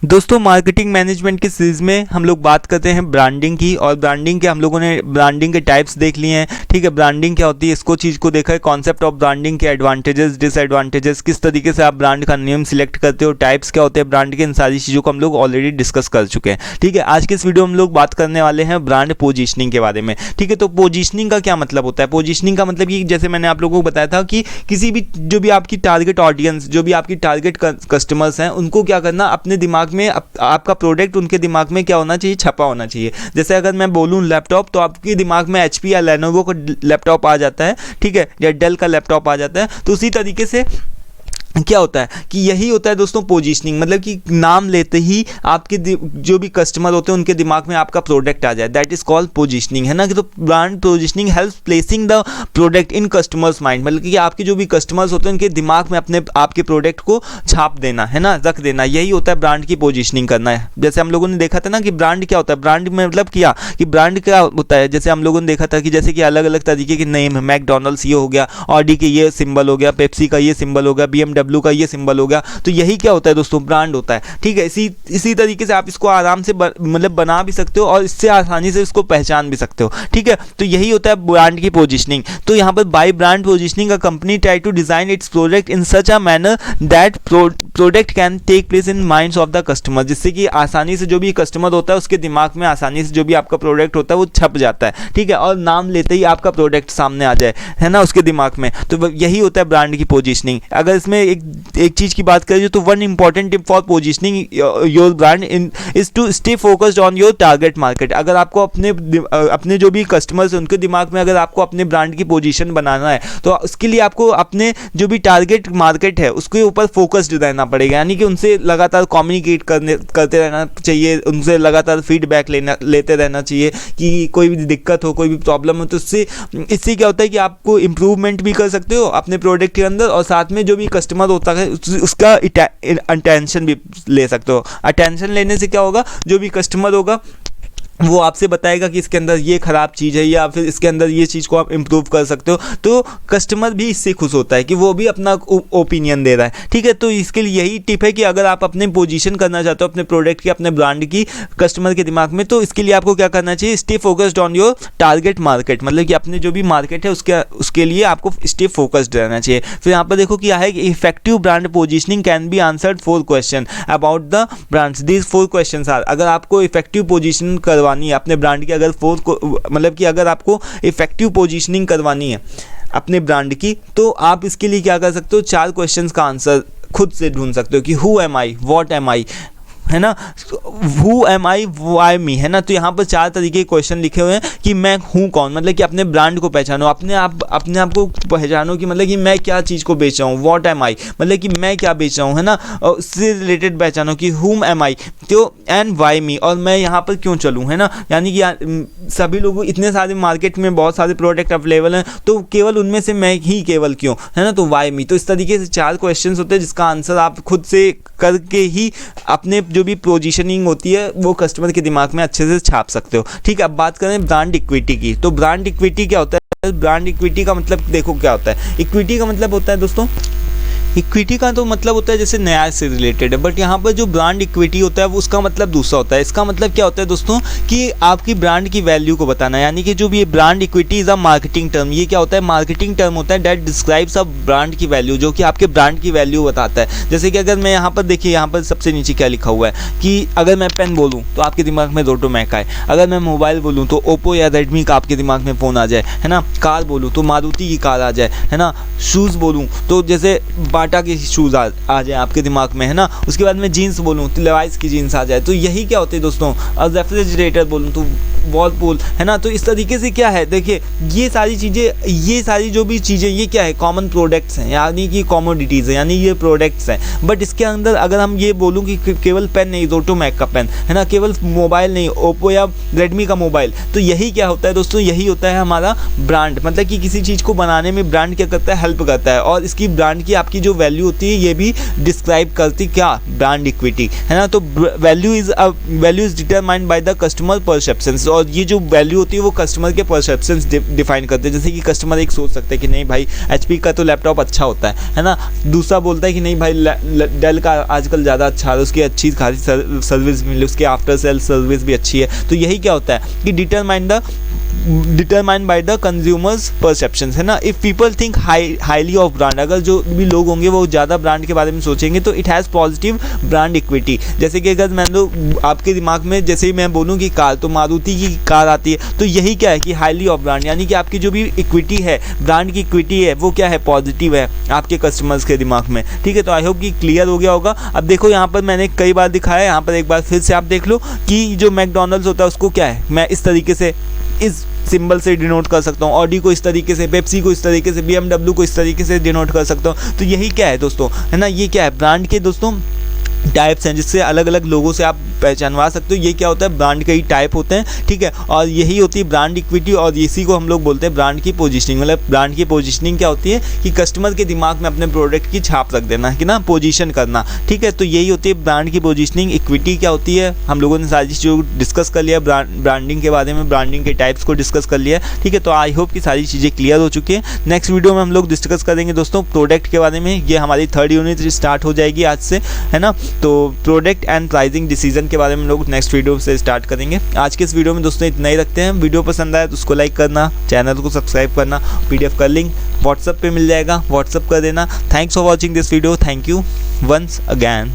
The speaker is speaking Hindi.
दोस्तों मार्केटिंग मैनेजमेंट की सीरीज़ में हम लोग बात करते हैं ब्रांडिंग की। और ब्रांडिंग के हम लोगों ने ब्रांडिंग के टाइप्स देख लिए हैं। ठीक है, ब्रांडिंग क्या होती है इसको चीज़ को देखा है, कॉन्सेप्ट ऑफ ब्रांडिंग के एडवांटेजेस डिसएडवांटेजेस, किस तरीके से आप ब्रांड का नेम सिलेक्ट करते हो, टाइप्स क्या होते हैं ब्रांड के, इन सारी चीज़ों को हम लोग ऑलरेडी डिस्कस कर चुके हैं। ठीक है, आज के इस वीडियो में हम लोग बात करने वाले हैं ब्रांड पोजिशनिंग के बारे में। ठीक है, तो पोजिशनिंग का क्या मतलब होता है? पोजिशनिंग का मतलब ये, जैसे मैंने आप लोगों को बताया था कि किसी भी जो भी आपकी टारगेट ऑडियंस, जो भी आपकी टारगेट कस्टमर्स हैं, उनको क्या करना, अपने दिमाग में आपका प्रोडक्ट उनके दिमाग में क्या होना चाहिए, छपा होना चाहिए। जैसे अगर मैं बोलूं लैपटॉप, तो आपके दिमाग में HP या लेनोवो का लैपटॉप आ जाता है। ठीक है, या डेल का लैपटॉप आ जाता है। तो उसी तरीके से क्या होता है कि यही होता है दोस्तों पोजीशनिंग, मतलब कि नाम लेते ही आपके जो भी कस्टमर होते हैं उनके दिमाग में आपका प्रोडक्ट आ जाए, दैट इज कॉल्ड पोजीशनिंग, है ना। कि तो brand positioning helps placing the product in customers mind, मतलब कि आपके जो भी कस्टमर्स होते हैं उनके दिमाग में अपने आपके प्रोडक्ट को छाप देना, है ना, रख देना। यही होता है ब्रांड की पोजीशनिंग करना है। जैसे हम लोगों ने देखा था ना कि ब्रांड क्या होता है, ब्रांड में मतलब क्या कि ब्रांड क्या होता है, जैसे हम लोगों ने देखा था कि जैसे कि अलग अलग तरीके के नेम है, मैकडोनल्ड्स ये हो गया, ऑडी के ये सिंबल हो गया, पेप्सी का ये सिंबल हो गया, BMW का ये सिंबल हो गया। तो यही क्या होता है दोस्तों, ब्रांड होता है। ठीक है, इसी तरीके से आप इसको आराम से मतलब बना भी सकते हो और इससे आसानी से इसको पहचान भी सकते हो। ठीक है, तो यही होता है ब्रांड की पोजीशनिंग। तो यहाँ पर by brand positioning, a company try to design its product in such a manner that product can take place in minds of the customer, जिससे कि आसानी से जो भी कस्टमर होता है उसके दिमाग में आसानी से जो भी आपका प्रोडक्ट होता है वो छप जाता है। ठीक है, और नाम लेते ही आपका प्रोडक्ट सामने आ जाए, है ना, उसके दिमाग में। तो यही होता है ब्रांड की पोजीशनिंग। अगर इसमें एक चीज की बात करें तो one important tip for positioning your brand is to stay focused on your target market. अगर आपको अपने जो भी कस्टमर्स हैं उनके दिमाग में अगर आपको अपने ब्रांड की पोजीशन बनाना है तो उसके लिए आपको अपने जो भी टारगेट मार्केट है उसके ऊपर फोकस्ड रहना पड़ेगा, यानी कि उनसे लगातार कम्युनिकेट करते रहना चाहिए, उनसे लगातार फीडबैक लेते रहना चाहिए कि कोई भी दिक्कत हो, कोई भी प्रॉब्लम हो, तो इससे क्या होता है कि आपको इम्प्रूवमेंट भी कर सकते हो अपने प्रोडक्ट के अंदर, और साथ में जो भी कस्टमर होता है उसका अटेंशन भी ले सकते हो। अटेंशन लेने से क्या होगा, जो भी कस्टमर होगा वो आपसे बताएगा कि इसके अंदर ये ख़राब चीज़ है या फिर इसके अंदर ये चीज़ को आप इम्प्रूव कर सकते हो। तो कस्टमर भी इससे खुश होता है कि वो भी अपना ओपिनियन दे रहा है। ठीक है, तो इसके लिए यही टिप है कि अगर आप अपने पोजीशन करना चाहते हो अपने प्रोडक्ट की, अपने ब्रांड की कस्टमर के दिमाग में, तो इसके लिए आपको क्या करना चाहिए, stay focused on your target market, मतलब कि अपने जो भी मार्केट है उसके लिए आपको स्टे फोकस्ड रहना चाहिए। फिर यहाँ पर देखो क्या है कि effective brand positioning can be answered 4 question about the brands. These 4 question are, अगर आपको इफेक्टिव पोजीशन करवानी है अपने ब्रांड की, अगर मतलब कि अगर आपको इफेक्टिव पोजीशनिंग करवानी है अपने ब्रांड की, तो आप इसके लिए क्या कर सकते हो, 4 क्वेश्चंस का आंसर खुद से ढूंढ सकते हो कि who am I, what am I, है ना, who am I, why me, है ना। तो यहाँ पर 4 तरीके के क्वेश्चन लिखे हुए हैं कि मैं हूँ कौन, मतलब कि अपने ब्रांड को पहचानो, अपने आप को पहचानो कि मतलब कि मैं क्या चीज़ को बेच रहा हूँ, व्हाट एम आई, मतलब कि मैं क्या बेच रहा हूँ, है ना, और उससे रिलेटेड पहचानो कि हुम एम आई, तो एंड वाई मी, और मैं यहाँ पर क्यों चलूँ, है ना। यानी कि सभी लोगों, इतने सारे मार्केट में बहुत सारे प्रोडक्ट अवेलेबल हैं, तो केवल उनमें से मैं ही केवल क्यों, है ना, तो वाई मी। तो इस तरीके से 4 क्वेश्चन होते हैं जिसका आंसर आप खुद से करके ही अपने जो भी पोजीशनिंग होती है वो कस्टमर के दिमाग में अच्छे से छाप सकते हो। ठीक है, अब बात करें ब्रांड इक्विटी की। तो ब्रांड इक्विटी क्या होता है? ब्रांड इक्विटी का मतलब देखो क्या होता है। इक्विटी का मतलब होता है दोस्तों, इक्विटी का तो मतलब होता है जैसे न्याय से रिलेटेड है, बट यहाँ पर जो ब्रांड इक्विटी होता है वो उसका मतलब दूसरा होता है। इसका मतलब क्या होता है दोस्तों कि आपकी ब्रांड की वैल्यू को बताना, यानी कि जो भी ये brand equity is a marketing term. ये क्या होता है, मार्केटिंग टर्म होता है दैट डिस्क्राइब्स अ ब्रांड की वैल्यू, जो कि आपके ब्रांड की वैल्यू बताता है। जैसे कि अगर मैं यहाँ पर देखिए, यहाँ पर सबसे नीचे क्या लिखा हुआ है कि अगर मैं पेन बोलूँ तो आपके दिमाग में रोटोमैक आए, अगर मैं मोबाइल बोलूँ तो ओप्पो या रेडमी का आपके दिमाग में फ़ोन आ जाए, है ना, कार बोलूँ तो मारुति की कार आ जाए, है ना, शूज़ बोलूँ तो जैसे बाटा के शूज़ आ जाए आपके दिमाग में, है ना। उसके बाद में जीन्स बोलूँ तो लेवाइस की जीन्स आ जाए। तो यही क्या होते हैं दोस्तों, और रेफ्रिजरेटर बोलूँ तो वॉलपूल, है ना। तो इस तरीके से क्या है, देखिए ये सारी चीज़ें, ये सारी जो भी चीज़ें, ये क्या है, कॉमन प्रोडक्ट्स हैं, यानी कि कॉमोडिटीज़ हैं, यानी ये प्रोडक्ट्स हैं। बट इसके अंदर अगर हम ये बोलूँ कि केवल पेन नहीं, रोटोमैक का पेन, है ना, केवल मोबाइल नहीं, ओप्पो या रेडमी का मोबाइल, तो यही क्या होता है दोस्तों, यही होता है हमारा ब्रांड। मतलब कि किसी चीज़ को बनाने में ब्रांड क्या करता है, हेल्प करता है। और इसकी ब्रांड की आपकी जो वैल्यू होती है ये भी डिस्क्राइब करती क्या, ब्रांड इक्विटी, है ना। तो value is determined by the customer perceptions, और ये जो वैल्यू होती है वो कस्टमर के परसेप्शंस डिफाइन करते हैं। जैसे कि कस्टमर एक सोच सकता है कि नहीं भाई HP का तो लैपटॉप अच्छा होता है ना, दूसरा बोलता है कि नहीं भाई डेल का आजकल ज़्यादा अच्छा है, उसकी अच्छी खासी सर्विस मिली, उसकी आफ्टर सेल सर्विस भी अच्छी है। तो यही क्या होता है कि determined by the consumers perceptions, है ना। If people think highly of brand, अगर जो भी लोग होंगे वो ज़्यादा ब्रांड के बारे में सोचेंगे तो it has positive brand equity. जैसे कि अगर मान लो आपके दिमाग में जैसे ही मैं बोलूँ कि कार, तो मारुति की कार आती है, तो यही क्या है कि हाईली ऑफ ब्रांड, यानी कि आपकी जो भी इक्विटी है, ब्रांड की इक्विटी है, वो क्या है, पॉजिटिव है आपके कस्टमर्स के दिमाग में, ठीक है। तो आई होप कि क्लियर हो गया होगा। अब देखो यहाँ पर मैंने कई बार दिखाया, यहाँ पर एक बार फिर से आप देख लो कि जो मैकडॉनल्ड्स होता है उसको क्या है, मैं इस तरीके से इस सिंबल से डिनोट कर सकता हूँ, ऑडी को इस तरीके से, पेप्सी को इस तरीके से, BMW को इस तरीके से डिनोट कर सकता हूँ। तो यही क्या है दोस्तों, है ना, ये क्या है, ब्रांड के दोस्तों टाइप्स हैं जिससे अलग अलग लोगों से आप पहचानवा सकते हो। ये क्या होता है, ब्रांड के ही टाइप होते हैं, ठीक है। और यही होती है ब्रांड इक्विटी, और इसी को हम लोग बोलते हैं ब्रांड की पोजीशनिंग। मतलब ब्रांड की पोजीशनिंग क्या होती है कि कस्टमर के दिमाग में अपने प्रोडक्ट की छाप रख देना, कि ना, पोजीशन करना, ठीक है। तो यही होती है ब्रांड की पोजीशनिंग। इक्विटी क्या होती है, हम लोगों ने सारी चीज़ें डिस्कस कर लिया, ब्रांडिंग के बारे में, ब्रांडिंग के टाइप्स को डिस्कस कर लिया, ठीक है। तो आई होप कि सारी चीज़ें क्लियर हो चुकी है। नेक्स्ट वीडियो में हम लोग डिस्कस करेंगे दोस्तों प्रोडक्ट के बारे में। ये हमारी 3rd यूनिट स्टार्ट हो जाएगी आज से, है ना। तो प्रोडक्ट एंड प्राइसिंग डिसीजन के बारे में लोग नेक्स्ट वीडियो से स्टार्ट करेंगे। आज के इस वीडियो में दोस्तों इतना ही रखते हैं। वीडियो पसंद आए तो उसको लाइक करना, चैनल को सब्सक्राइब करना, PDF का लिंक व्हाट्सएप पे मिल जाएगा, व्हाट्सएप कर देना। Thanks for watching this video, thank you once again.